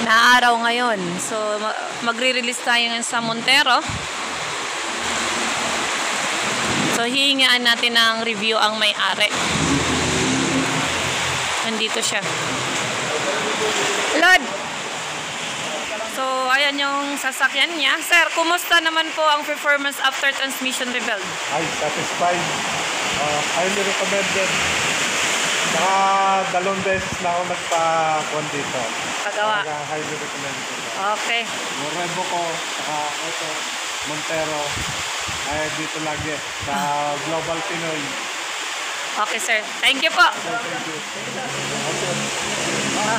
na araw ngayon. So, magre-release tayo ngayon sa Montero. So, hihingaan natin ng review ang may-ari. Nandito siya. Lord! So, ayan yung sasakyan niya. Sir, kumusta naman po ang performance after transmission rebuild? Ay, satisfied. Highly recommended. Saka dalawang beses na ako nagpa-con dito. Pagawa. Highly recommended. Okay. Yung Revo ko, saka ito, Montero, ay dito lagi sa Global Pinoy. Okay, sir. Thank you po. Thank you.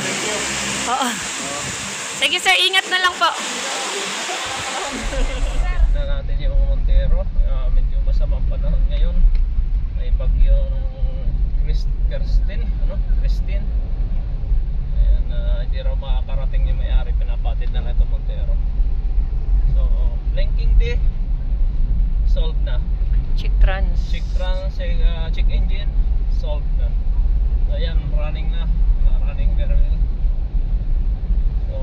Thank you. Oo. Sige, sir. Ingat na lang po. Na natin yung Montero. Medyo masamang panahon ngayon. May bagyong Christine. Ayan, hindi raw makakarating yung may-ari. Pinapatid na ito Montero. So, blinking day. Solved na. Check trans. Check engine. Solved na. So, ayan. Running na. Running very well. So,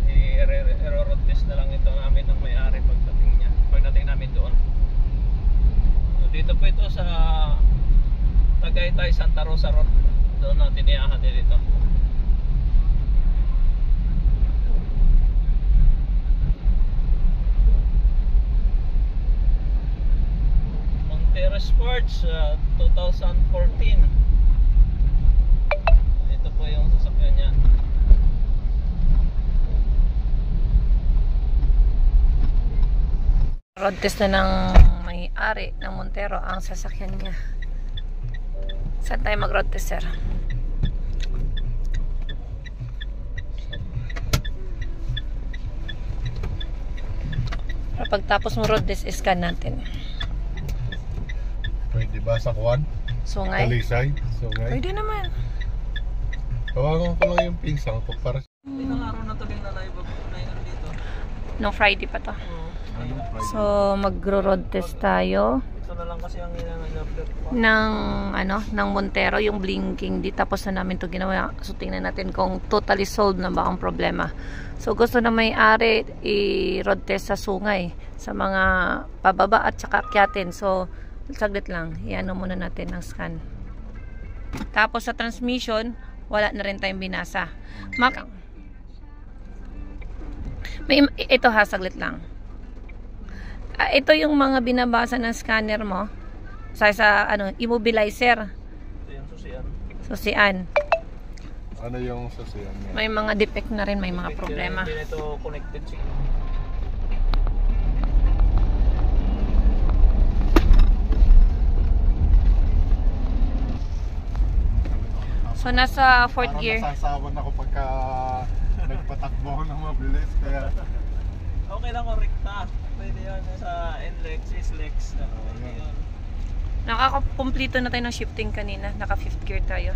i-road test na lang ito namin ng may-ari pagdating namin doon. So, dito po ito sa Tagaytay Santa Rosa Road. Doon natin iahati dito. Montero Sports 2014. Ito po yung sasakyan niya. Road test na ng may-ari ng Montero ang sasakyan niya. Saan tayo mag-road test, sir? Pagtapos mo road test, scan natin. Pwede ba sa Kwan? Sungay? Talisay? Sungay? Pwede naman. Tawagan ko lang yung pinsang ko para Ilang araw na ito din na live dito. Nung Friday pa to. So, magro-road test tayo Ito na lang kasi ang in-update ko. ng Montero, yung blinking di, tapos na namin to ginawa. So, tingnan natin kung totally solved na ba ang problema. So, gusto na may-ari i-road test sa Sungay, sa mga pababa at saka akyatin. So, saglit lang, iano muna natin ng scan. Tapos sa transmission, wala na rin tayong binasa. Ito ha, saglit lang. Ito yung mga binabasa ng scanner mo sa immobilizer. Ito yung susian. Susian. ano yung sasiyan niya? May mga defect na rin, may mga problema. Hindi na ito connected siya. So nasa 4th gear. Nasasawan ako pagka nagpatakbo ako ng mabilis kaya Okay lang kung rekta. Pwede yan sa NLEX, SLEX. Pwede yun. Nakakakumplito na tayo ng shifting kanina. Naka 5th gear tayo.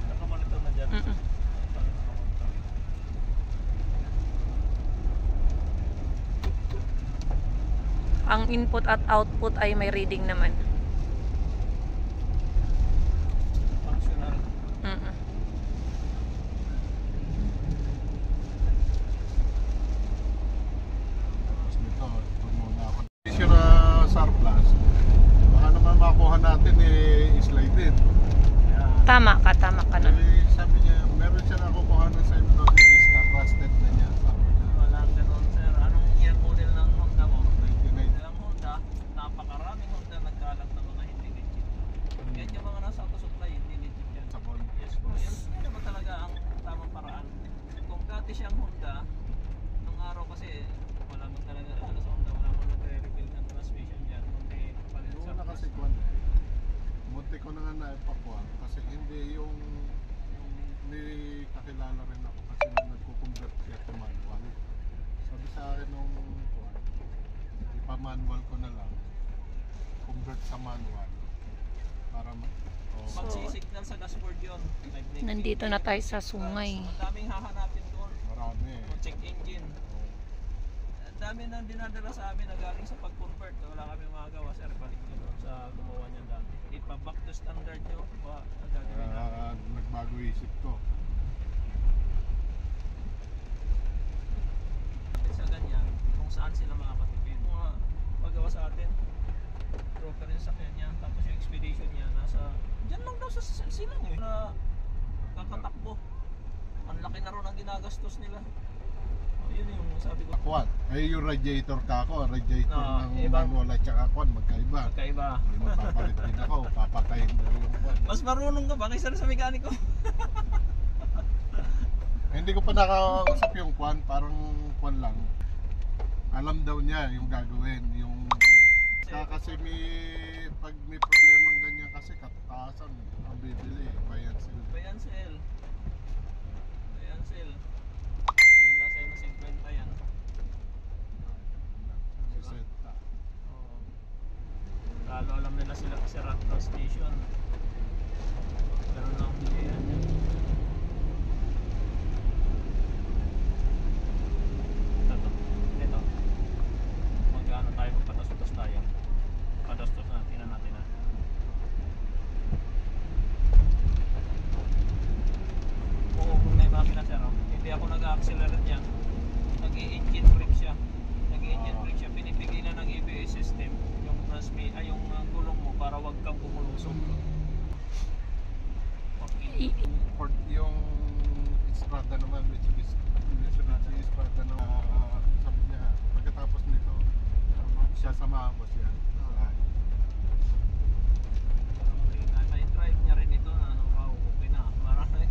Nakamonitor na dyan. Ang input at output ay may reading naman. Functional. surplus, baka naman makuha natin slide din. Tama ka nun. Sabi niya, meron siya nakukuha ng side note lista, trusted na niya. Wala ganun sir. Anong year model ng Honda mo? 99. Ang Honda, napakaraming Honda nagkalat na mga hindi legit. Kahit yung mga nasa auto-supply, hindi legit yan. Sabon. Yes po. Yan naman talaga ang tamang paraan. Kung dati siyang Honda, nung araw kasi wala man talaga sa Honda, wala man nagre-rebuild ng transmission dyan. Kundi palit sa Doon na kasi kwan. Munti ko na nga naipakuha kasi hindi yung kakilala rin ako kasi nung nagko-convert siya to manual. Sabi sa akin nung kwan, ipa-manual ko na lang, convert sa manual para Magsisignal sa dashboard yun. Nandito na tayo sa Sungay. Ang daming hahanapin doon. marami. Check engine. Ang dami nang dinadala sa amin na galing sa pag-convert. Wala kami magagawa sir. Balik nyo doon sa gumawa niyan dati. Ipa-back to standard nyo. Gagawin natin. Nagbago isip ko. sa ganyan, kung saan sila makakatipid. Mga paggawa sa atin, broker yung sakyan niya, tapos yung expedition niya, nasa, dyan lang daw sa silang eh, na kakatakbo. Ang laki na rin ang ginagastos nila. Yun yung sabi ko. Kwan, ay yung radiator ka ako, radiator ng ibang- manual at saka kwan, magkaiba. Magkaiba. Hindi mapapalit din ako, papatayin na rin yung kwan. Mas marunong ka ba kaysa sa mekaniko? Hindi ko pa nakausap yung kwan, parang kwan lang. Alam daw niya yung gagawin, yung kasi pag may problemang ganyan kasi kataasan ang bibili, bayan sila. Bayan sale. Bayan sale. Yan lang sale na 50 yan. Siseta. Oo. Lalo alam nila sila kasi rat station. Pero lang bilihan yan. Ito. Magkano tayo magpatas-utas tayo. Padastos na, tingnan natin na. Oo, kung may makina sir, hindi ako nag-accelerate yan. Nag-i-engine brake siya. Nag-i-engine brake siya. Pinipigil na ng ABS system yung yung gulong mo para wag kang bumulusog. Okay. Yung Strada naman, Mitsubishi Strada na sabi niya, pagkatapos nito, sasamahan ko siya. Na-drive niya rin ito na wow, okay na. Marami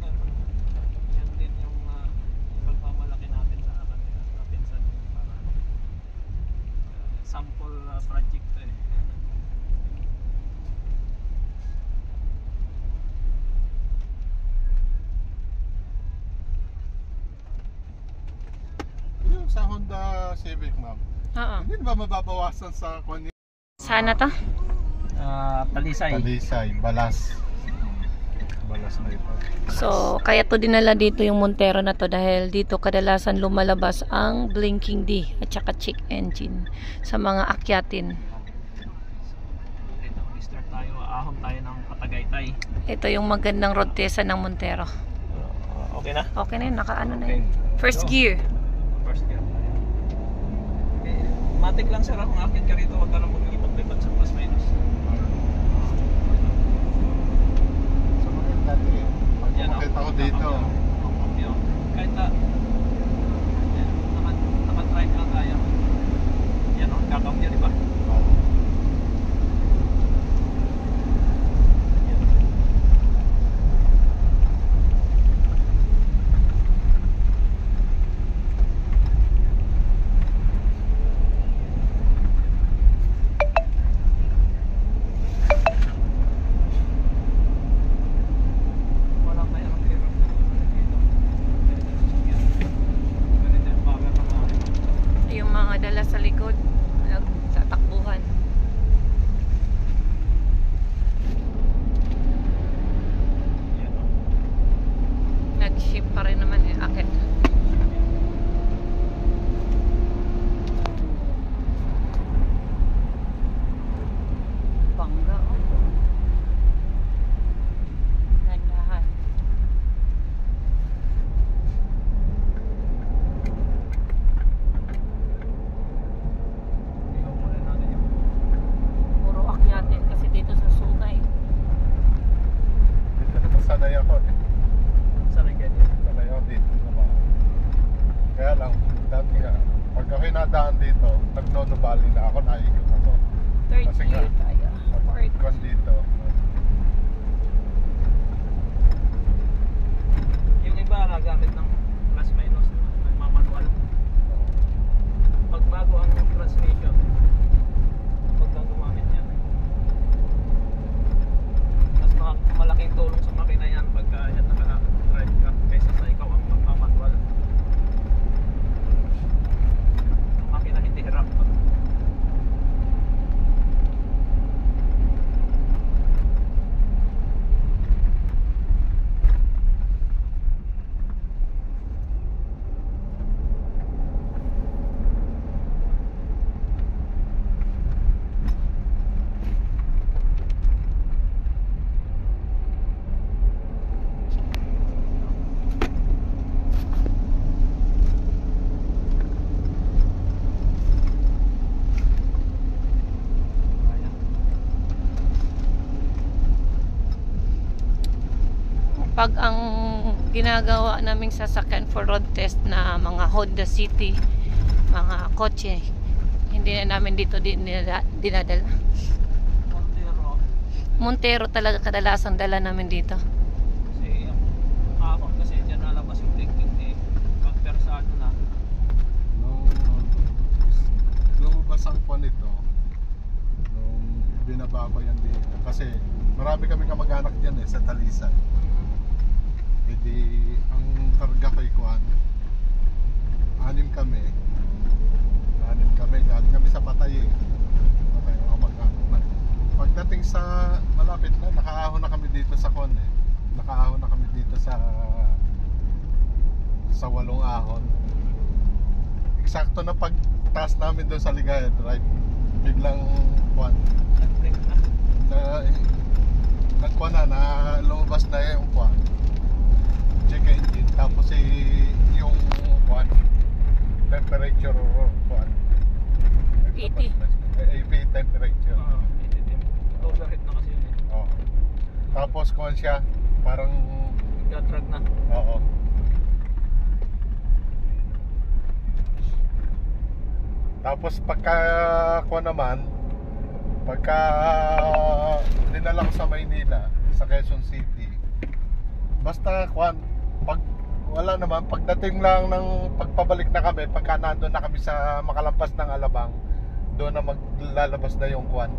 yan din yung pagmamalaki natin sa kanila sa pinsan para sample project to eh. Yung sa Honda Civic, ma'am, Oo. hindi ba mababawasan sa kwan Sana to? Talisay. Talisay, balas. Balas na ito. So, kaya to dinala dito yung Montero na to dahil dito kadalasan lumalabas ang blinking D at saka check engine sa mga akyatin. Ito, start tayo, ahon tayo ng Patagaytay. Ito yung magandang road test ng Montero. Okay na? Okay na yun, nakaano na Okay. yun. First Go. gear. First gear tayo. Okay. Matik lang sir, kung akit ka rito, huwag ka lang maglipad-lipad sa plus minus. Sa mga dati, pag Yan, makita ko dito, kahit na naka-drive lang tayo. Yan o, kakambyo diba? Walang may ang hirap na dito. Ganito yung power ng akin. Yung mga dala sa likod, nagtatakbuhan. Yan o. Nag-shift pa rin naman eh, akit. Bangga oh. Gandahan. Ilaw muna natin yung Puro akyatin kasi dito sa Sungay. dito naman sanay ako eh. sanay ganyan. Sanay ako dito naman. Kaya lang, dati nga, pag ako nadaan dito, nag-nonobali na ako, naikot ako. Third Kasi gear nga, tayo. Fourth. Kung dito, Yung iba nagamit ng plus minus, nagmamanual. Pag bago ang transmission, huwag kang gumamit yan. Mas malaking tulong sa makina yan pagka yan naka-drive ka kaysa sa ikaw ang magmamanual. Ang makina hindi hirap. Pag ang ginagawa naming sasakyan for road test na mga Honda City, mga kotse, hindi na namin dito dinadala. Montero talaga kadalasan dala namin dito. Kasi yung kahapon kasi dyan nalabas yung blinking eh. Pagpersado na. Nung lumabas ang kwan ito, nung binaba ko yan dito, kasi marami kami kamag-anak dyan sa Talisan. Hindi, ang karga ko'y kwan, anim kami, galing kami sa Patay Patay ang kamag-anak na. Pagdating sa malapit na, nakaahon na kami dito sa kwan nakaahon na kami dito sa Walong Ahon. Eksakto na pagtaas namin doon sa Ligaya Drive, biglang kwan nagkwan na lumabas na yung kwan check engine, tapos yung kwan temperature kwan 80. AP temperature. Overheat na kasi yun eh. Oo. Tapos kwan siya parang Nagdadrag na. oo. Tapos pagka kwan naman, pagka dinala ko sa Maynila, sa Quezon City, basta kwan, pag wala naman, pagdating lang ng pagpabalik na kami, pagka nandun na kami sa makalampas ng Alabang, doon na maglalabas na yung kwan,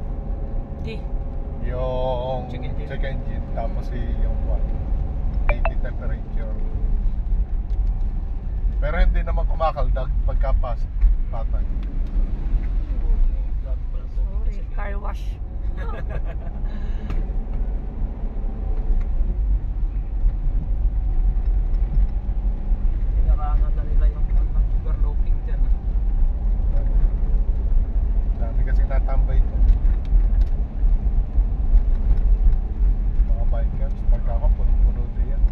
yung check engine, tapos yung kwan 80 temperature. Pero hindi naman kumakaldag pagka patay. Sorry, car wash. Inarangan na nila yung overlooking dyan. Dami kasi natambay ito. Mga bikers, pagka ako puno-puno din yan.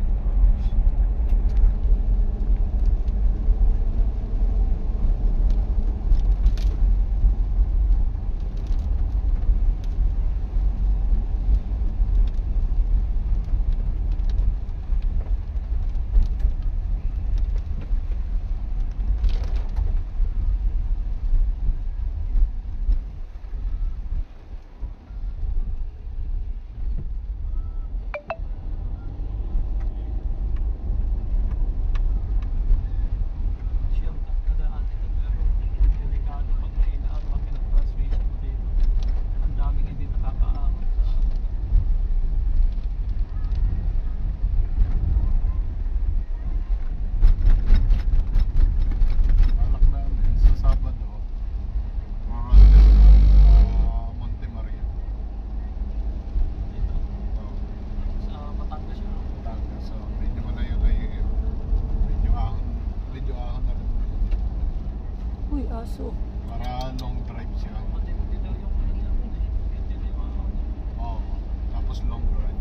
Aso. Para long drive siya. Matindi daw yung ano niya. Matindi yung ano. Oo. Tapos long drive.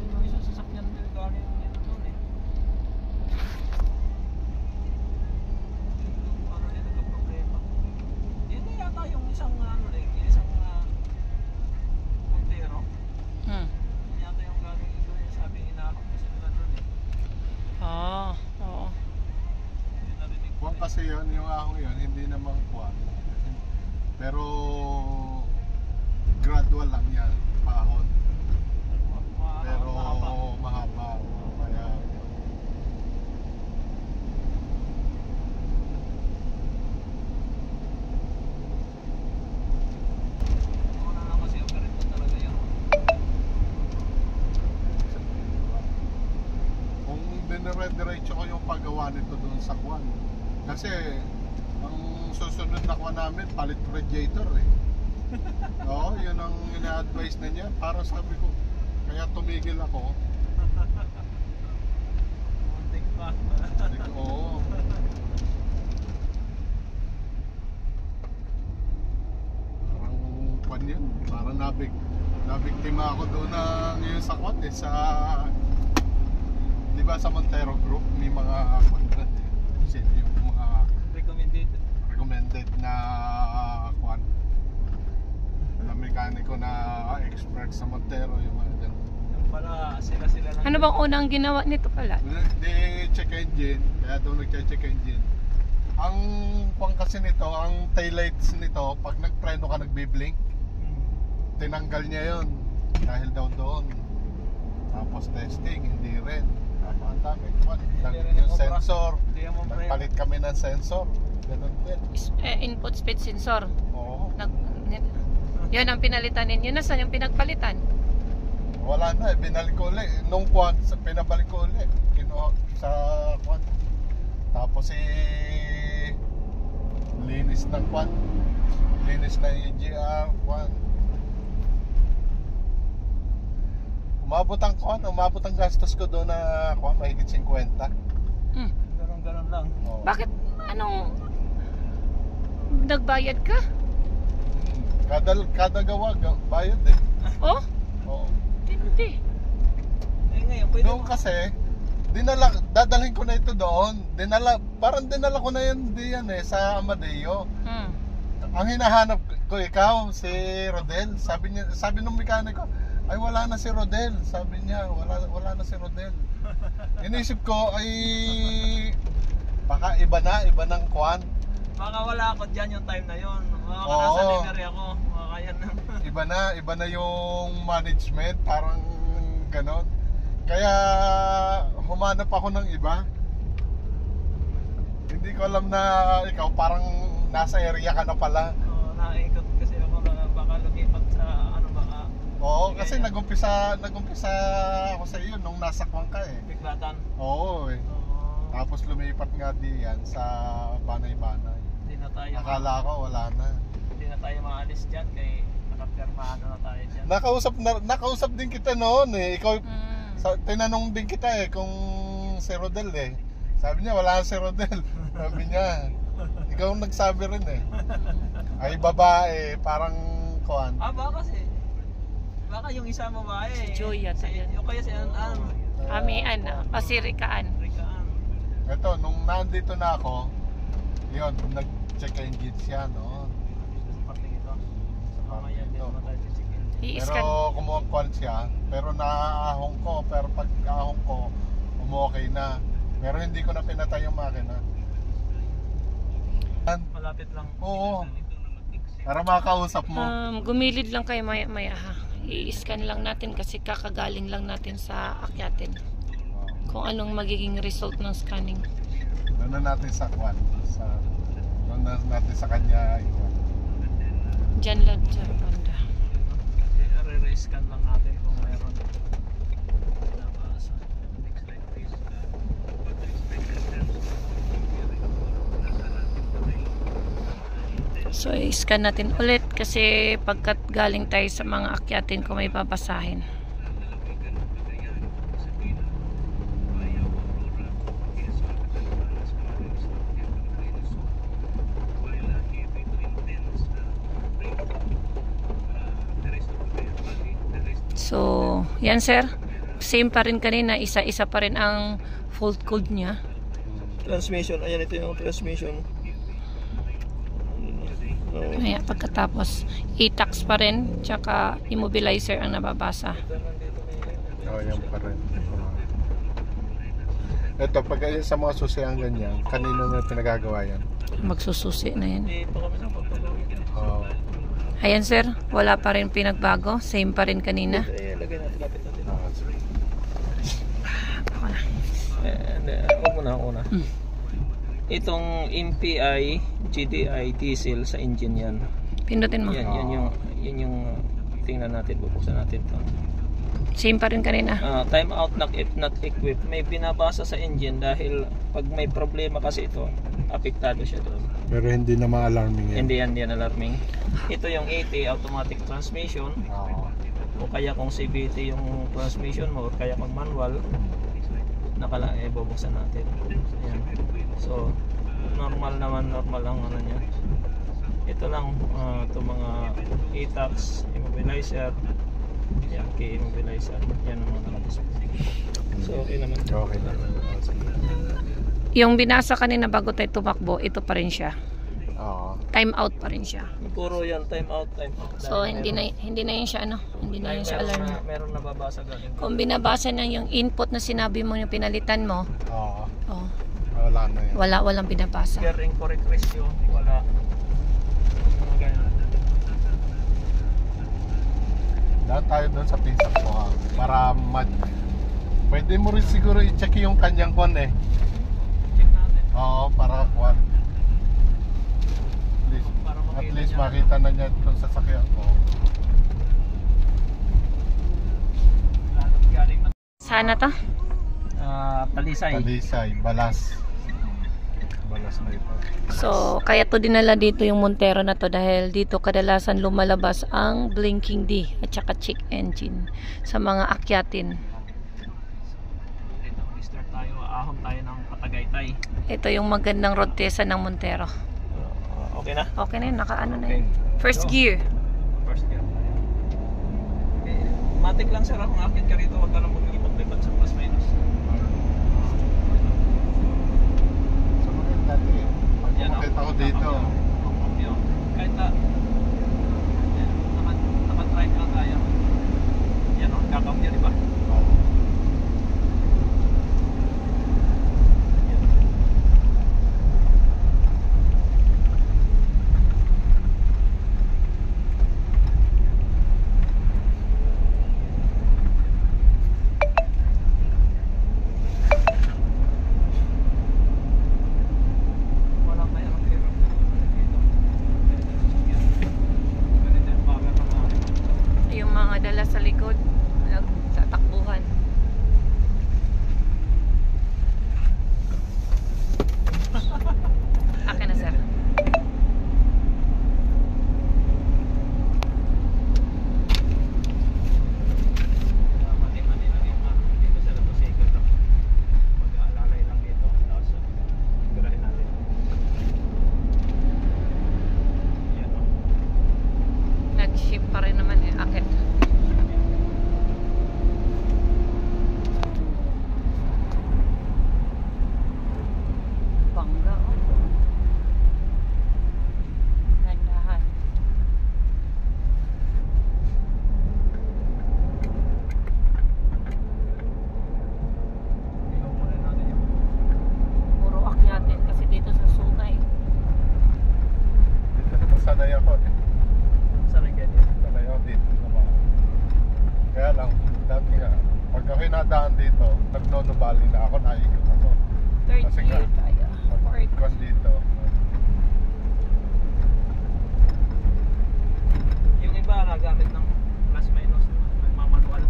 Yung isang sasakyan din galing yun doon eh. Ano din nagka-problema. Yun na yata yung isang ano eh. Yung isang Montero. Yun yata yung galing doon yung sabi inakap kasi nila doon eh. Oo. Hindi narinig ko Kuwan eh. kasi yun, yung ahong yun, hindi naman kuwan. Pero gradual lang yan, paahon. Pero mahaba. Kaya Una na kasi overheat na talaga yun. kung dinire-diretso ko yung paggawa nito doon sa kuwan. Kasi ang susunod na kuwan namin, palit radiator eh. Oo, yun ang ina-advise na niya. Para sabi ko, kaya tumigil ako. Muntik pa. Sabi ko, oo. Parang kuwan yun. Parang nabiktima ako doon na ngayon sa kuwan eh. Sa, di ba sa Montero Group, may mga kuwan doon eh. yung mga recommended na kwan na mekaniko na expert sa Montero, yung mga ganun. Yung pala sila lang. Ano bang unang ginawa nito pala? Di check engine, kaya doon nag-check engine. Ang kwan kasi nito, ang taillights nito, pag nagpreno ka nagbi-blink, tinanggal niya yon dahil daw doon. Tapos testing, hindi rin. Ang dami. Yung sensor, nagpalit kami ng sensor. Ganun din. Input speed sensor. Oo. Yun ang pinalitan ninyo. Nasaan yung pinagpalitan? Wala na, binalik ko ulit. Nung kwan, pinabalik ko ulit. Kinuha sa kwan. Tapos linis ng kwan. Linis ng EGR kwan. Umabot ang gastos ko doon na kwan, mahigit 50. Ganun lang. Oo. Bakit? Anong nagbayad ka? Kada gawa, bayad eh. Oh? Oo. Hindi. Ngayon, pwede Doon kasi, dadalhin ko na ito doon. Parang dinala ko na yan diyan sa Amadeo. Ang hinahanap ko, ikaw, si Rodel. Sabi nung mekaniko, ay wala na si Rodel. Sabi niya, wala na si Rodel. Inisip ko ay baka iba ng kwan. Baka wala ako dyan yung time na yun. Baka Oo. nasa livery ako. Baka yan na. Iba na yung management, parang ganon. Kaya humanap ako ng iba. Hindi ko alam na ikaw parang nasa area ka na pala. Naikot kasi ako na baka lumipat sa baka. Oo, kasi nagumpisa ako sa iyo nung nasa Kwang ka eh. Biglatan. Oo eh. Tapos lumipat nga diyan sa Banay-Banay. Hindi na tayo. Akala ko wala na. Hindi na tayo maalis dyan kay nakapirmahan na tayo dyan. Nakausap din kita noon eh. Ikaw tinanong din kita eh kung si Rodel eh. Sabi niya wala si Rodel. Sabi niya, ikaw nagsabi rin eh. Ay babae, parang kuan. Baka yung isa babae. Si Joy yata yan. Yung kaya si An. Amian o si Rikaan. Ito, nung nandito na ako, yun, nag-check engine siya noon. Sa parting ito. Sa parting ito. I-scan. Pero kumukuan siya, pero naahong ko, pero pag ahong ko, umokay na. Pero hindi ko na pinatay yung makina. Malapit lang. Oo. Para makausap mo. Gumilid lang kayo maya ha. I-scan lang natin kasi kakagaling lang natin sa akyatin. Kung anong magiging result ng scanning. Doon na natin sa kwan. Doon na natin sa kanya. Diyan lang dyan, banda. I-re-scan lang natin kung mayroon. So i-scan natin ulit kasi pagkat galing tayo sa mga akyatin kung may babasahin. So, yan sir. Same pa rin kanina, isa-isa pa rin ang fault code niya. Transmission, ayan ito yung transmission. Kaya pagkatapos, e-tax pa rin, tsaka immobilizer ang nababasa. Yan pa rin. Ito, pag sa mga susi ang ganyan, kanino na pinagagawa yan? Magsususi na yan. Hindi pa kami napapagawin. Oo. Ayan sir, wala pa rin pinagbago. Same pa rin kanina. Lagay natin, lapit natin. Ako na. Huwag muna. Itong MPI, GDI, diesel sa engine yan. Pindutin mo. Yan yung tingnan natin, bubuksan natin to. Same pa rin kanina. Time out if not equipped. May binabasa sa engine dahil pag may problema kasi ito, apektado siya doon. Pero hindi na ma-alarming yan. Hindi yan alarming. Ito yung 80 automatic transmission. O kaya kung CVT yung transmission mo, o kaya pag manual, bubuksan natin. Ayan. So, normal ang ano niya. Ito lang, itong mga e-tax, immobilizer, yan, key immobilizer, yan ang mga nakadisplay. So, okay naman. Okay naman. Yung binasa kanina bago tayo tumakbo, ito pa rin siya. Oo. Time out pa rin siya. Puro yan, time out, time out. So, hindi na yun siya, ano? Hindi na yun siya alarm. Meron nababasa galing. Kung binabasa na yung input na sinabi mo, yung pinalitan mo, Oo. oh, Wala na yan. walang binabasa. Care incorrect ratio, wala. Mga ganyan. Daan tayo doon sa pinsan ko ha. Para pwede mo rin siguro i-check yung kanyang kon eh. Check natin. Oo, para kuwan. At least makita na niya itong sasakyan ko. Galing na. Sana to? Talisay. Talisay, Balas. Balas na ito. So, kaya to dinala dito yung Montero na to dahil dito kadalasan lumalabas ang blinking D at saka check engine sa mga akyatin. Ito, start tayo. Ahon tayo ng Patagaytay. Ito yung magandang road test ng Montero. Okay na? Okay na yun, nakaano na Okay. yun. First gear. First gear tayo. Okay. Matik lang sir, kung akit ka rito, huwag ka lang maglipat-lipat sa plus minus. So mga dati, pag Yan, makita ko dito, kahit na naka-drive lang tayo. Yan o, kakambyo, di ba? Yung mga dala sa likod, nagtatakbuhan. Akin na sir. Mag-aalalay lang dito. Tapos, garahin natin. Yan o. Nag-ship pa rin naman eh, akit. Bangga oh. Gandahan. Ilaw muna natin yung Puro akyatin kasi dito sa Sungay. dito na sanay ako eh. sanay ganyan. Sanay ako dito naman. Kaya lang, dati nga, pag ako nadaan dito, nag-nonobali na ako, naikot ako. Third Kasi gear nga, tayo. Fourth. Pag dito, Yung iba nagamit ng plus minus, nagmamanual.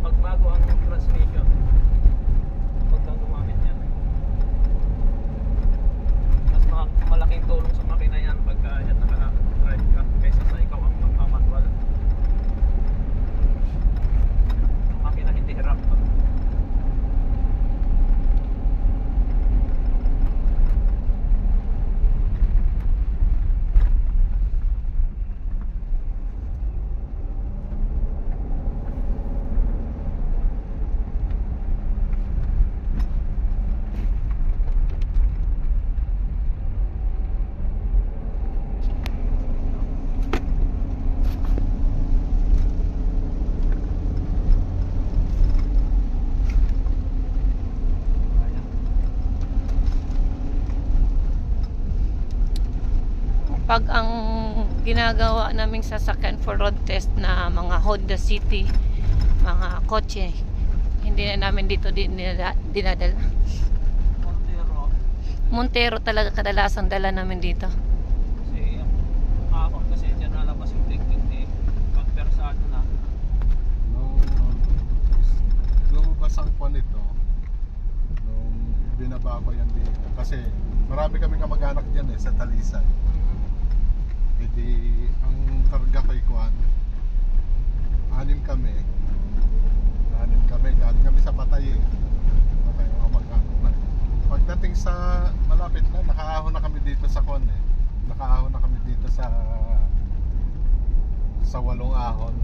Pag bago ang transmission, huwag kang gumamit yan. Mas malaking tulong sa makina yan pagka yan naka-drive ka kaysa sa ikaw ang magmamanual. Ang makina hindi hirap to. Pag ang ginagawa naming sasakyan for road test na mga Honda City, mga kotse, hindi na namin dito dinadala. Montero, Montero talaga kadalasang dala namin dito. kasi yung ahon kasi dyan nalabas yung blinking eh. Pag persado na, nung lumabas ang kwan ito, nung binaba ko yan dito, kasi marami kami kamag-anak dyan eh, sa Talisay. Hindi, ang karga kay Kwan, anim kami, galing kami sa Patay eh. Patay ang kamag-anak na. Pagdating sa malapit na, nakaahon na kami dito sa Kwan eh. Nakaahon na kami dito sa Walong Ahon.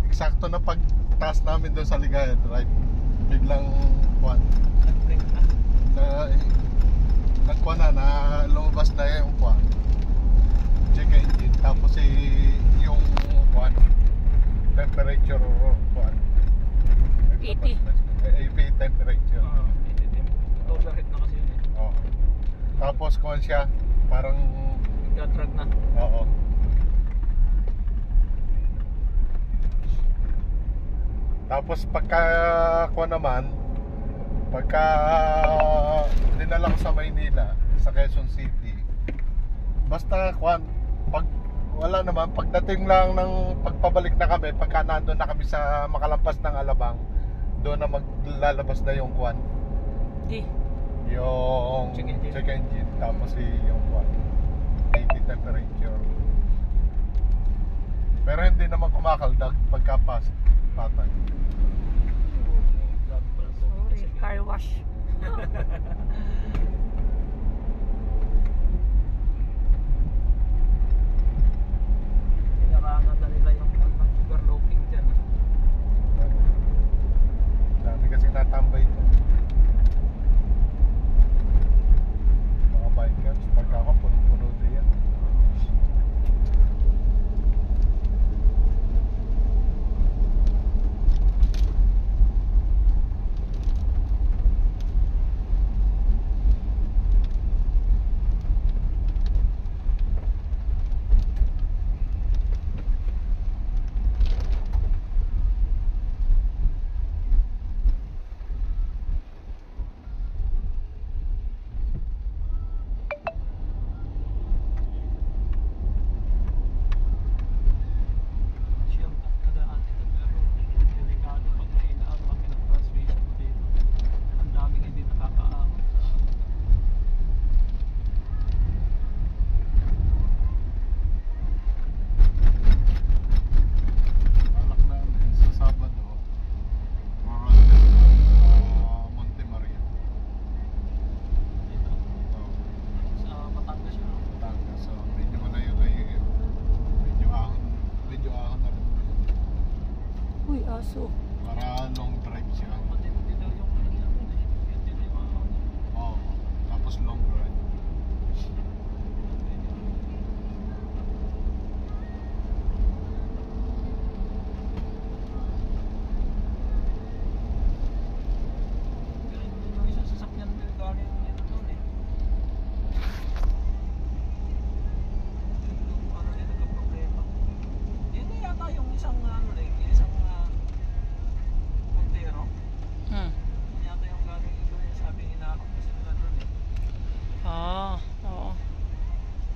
Eksakto na pagtaas namin doon sa Ligaya Drive, biglang kwan. Nag-break na. Nagkwan na lumabas na yung kwan. Check engine. Tapos yung kwan. Temperature kwan. PT. AP temperature. Overheat na kasi yun eh. Oo. Tapos kwan siya. Parang Nag-drag na. oo. Tapos pagka kwan naman, pagka dinala ko sa Maynila, sa Quezon City, basta kwan, pag wala naman, pagdating lang ng pagpabalik na kami, pagka nandun na kami sa makalampas ng Alabang, doon na maglalabas na yung kwan, Di. yung check engine, tapos yung kwan, 80 temperature. Pero hindi naman kumakaldag pagka patay. Grabe pala to. Sorry, car wash. Pinarangan na nila yung overlooking dyan. Dami kasi natambay dyan. Mga bikers, pagka ako, puno-puno din yan. Shortcut na daan ito pero delikado pag mahina ang makinang transmission mo dito. Ang daming hindi nakakaahon sa Alak namin sa Sabado, Morontes sa Monte Maria. dito. Oh, Sa Batangas yun. No? Batangas. So, medyo malayo kayo. Medyo ahon na rin. Uy, aso. Para long drive siya. Matindi daw yung ano niya. Yun din yung ahon. Oo. Tapos long drive. Ganun din yung isang sasakyan din galing yun doon eh. Yung ano din nagka-problema. Yun na yata yung isang ano eh, yung isang Montero. Hmm. Yun yata yung galing doon yung sabi inahon kasi nila doon eh. Ah, oo.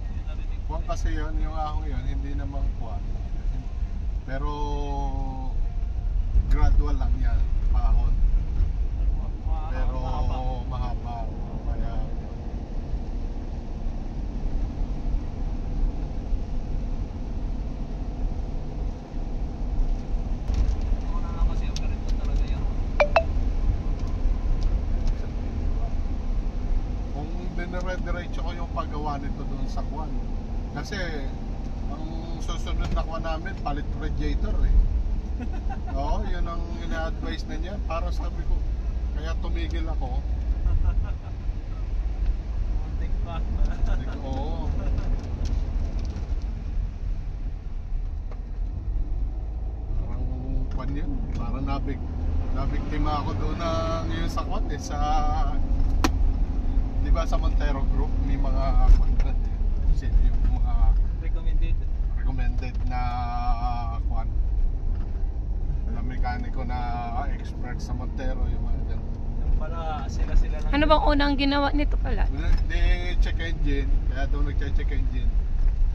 Yun narinig ko Kuwan eh. kasi yun, yung ahong yun, hindi naman kuwan. Pero gradual lang yan, pahon. Pero mahaba. Kaya Una lang kasi overheat na talaga yan. kung dinire-diretso ko yung paggawa nito doon sa kuwan. Kasi ang susunod na kuwan namin, palit radiator eh. Oo, yun ang ina-advise na niya. Para sabi ko, kaya tumigil ako. Muntik pa. Sabi ko, oo. Parang kuwan yun. Parang nabiktima ako doon na ngayon sa kuwan eh. Sa, di ba sa Montero Group, may mga kuwan eh. Yung mga Recommended. recommended na kuwan na mekaniko na expert sa Montero, yung mga ganun. Yung pala sila lang. Ano bang unang ginawa nito pala? Di check engine, kaya doon nagche-check engine.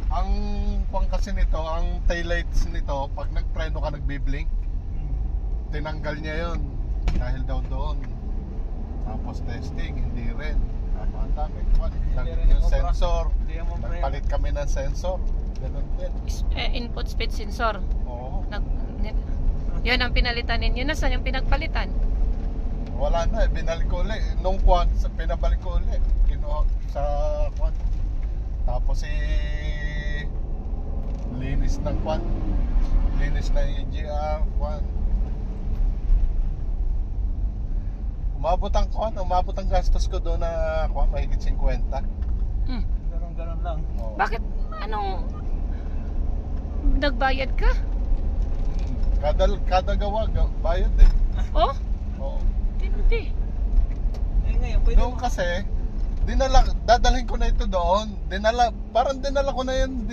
Ang kuwan kasi nito, ang taillights nito, pag nagpreno ka nagbi-blink, tinanggal niya yon dahil daw doon. Tapos testing, hindi rin. Ang dami kuwan. Hindi rin Yung yung obra. sensor, Hindi mo nagpalit kami ng sensor. Ganun din. Input speed sensor. Oo. Yun ang pinalitan ninyo. Nasaan yung pinagpalitan? Wala na, binalik ko ulit. Nung kwan, pinabalik ko ulit. Kinuha sa kwan. Tapos linis ng kwan. Linis ng EGR, kwan. umabot ang gastos ko doon na mahigit 50. Ganun lang. Oo. Bakit? Anong nagbayad ka? Kada gawa, bayad eh. Oh? Oo. Hindi. Ngayon, pwede Noong kasi, dadalhin ko na ito doon. Parang dinala ko na yan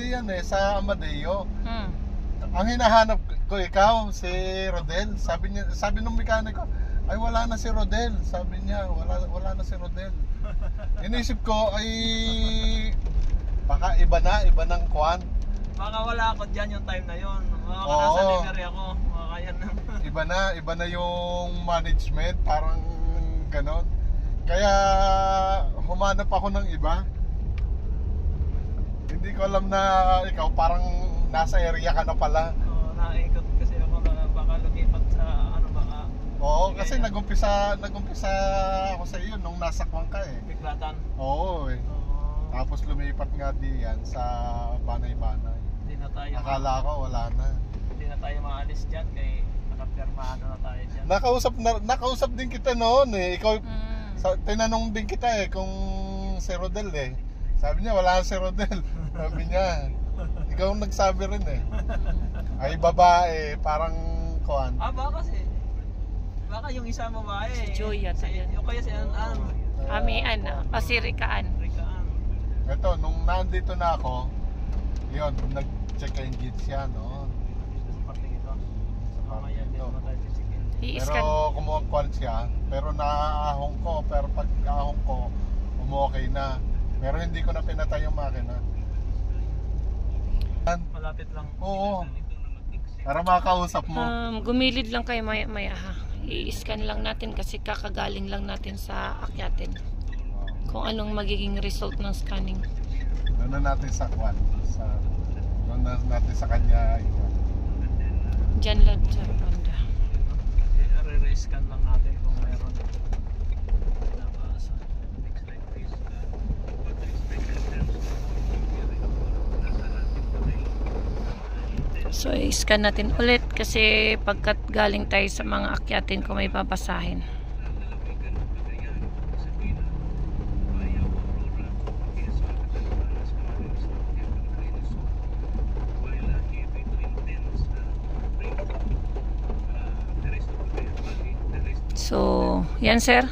sa Amadeo. Ang hinahanap ko ikaw, si Rodel. Sabi nung mekaniko, ay wala na si Rodel. Sabi niya, wala na si Rodel. Inisip ko ay baka iba ng kwan. Baka wala ako dyan yung time na yun. Baka Oo. nasa livery ako. Baka yan na. Iba na yung management, parang ganon. Kaya humanap ako ng iba. Hindi ko alam na ikaw parang nasa area ka na pala. Naikot kasi ako na baka lumipat sa baka. Oo, kasi nagumpisa ako sa iyo nung nasa Kwang ka eh. Biglatan. Oo eh. Tapos lumipat nga diyan sa Banay-Banay. Hindi na tayo. Akala ko wala na. Hindi na tayo maalis dyan kay nakapirmahan na tayo dyan. Nakausap din kita noon eh. Ikaw tinanong din kita eh kung si Rodel eh. Sabi niya wala si Rodel. Sabi niya ikaw nagsabi rin eh. Ay babae, parang kuan. Baka yung isa mo ba eh. Si Joy yata yan. O kaya si An. Amian, Pasirikaan. Ito, nung nandito na ako, yun, nag-check engine siya, no? Pero kumuha siya, pero naahong ko, pero pag ahong ko, umokay na. Pero hindi ko na pinatay yung makina. Malapit lang. Oo. Para makausap mo. Gumilid lang kayo maya ha. I-scan lang natin kasi kakagaling lang natin sa akyatin. Kung anong magiging result ng scanning. Doon na natin sa kwan. Doon na natin sa kanya. Diyan lang sa banda. I-scan lang natin kung meron. So i-scan natin ulit kasi pagkat galing tayo sa mga akyatin kung may babasahin. So, yan sir.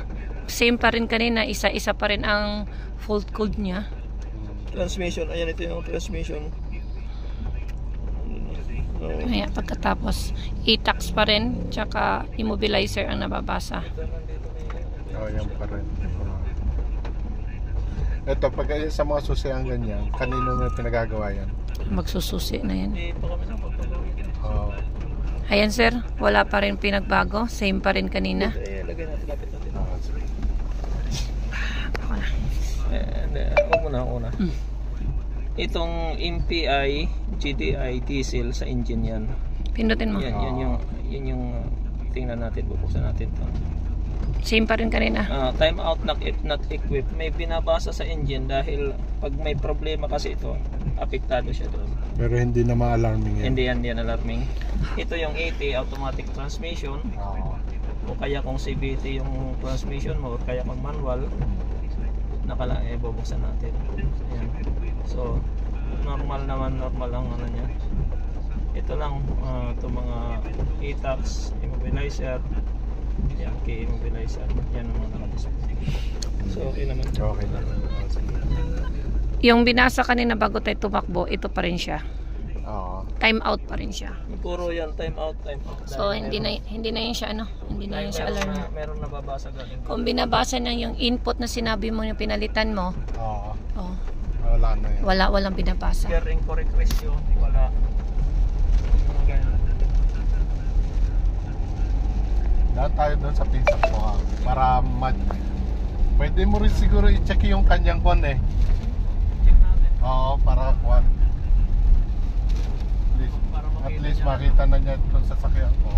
Same pa rin kanina. Isa-isa pa rin ang fault code niya. Transmission. Ayan, ito yung transmission. Ayan, pagkatapos e-tax pa rin. Tsaka immobilizer ang nababasa. Yan pa rin. Ito, pag sa mga susiang ganyan, kanino na pinagagawa yan? Magsususi na yan. Hindi pa kami sa Oo. Ayan sir, wala pa rin pinagbago. Same pa rin kanina. Lagay natin, lapit natin. Ako na. Huwag mo na. Itong MPI, GDI, diesel sa engine yan. Pindutin mo. Yan yung tingnan natin, bubuksan natin ito. Same pa rin kanina. Time out not equipped. May binabasa sa engine dahil pag may problema kasi ito, apektado siya doon. Pero hindi na ma-alarming yan. Hindi yan alarming. Ito yung AT, automatic transmission. O kaya kung CVT yung transmission mo, o kaya kung manual, bubuksan natin. Ayan. So, normal ang ano niya. Ito lang, itong mga e-tax, immobilizer, yan, key immobilizer, yan ang mga naka-display. So, okay naman. Okay na. Yung binasa kanina bago tayo tumakbo, ito pa rin siya. Oo. Time out pa rin siya. Puro yan, time out. So, hindi na yun siya hindi na yun siya alarm. Meron nababasa galing. Kung binabasa na yung input na sinabi mo yung pinalitan mo, Oo. Wala na yan. walang binabasa. Per incorrect ratio, wala. Mga ganyan. Daan tayo doon sa pinsan ko ha. Para pwede mo rin siguro i-check yung kanyang kon eh. Check natin. Oo, para kuwan. At least makita na niya doon sa sakyan ko.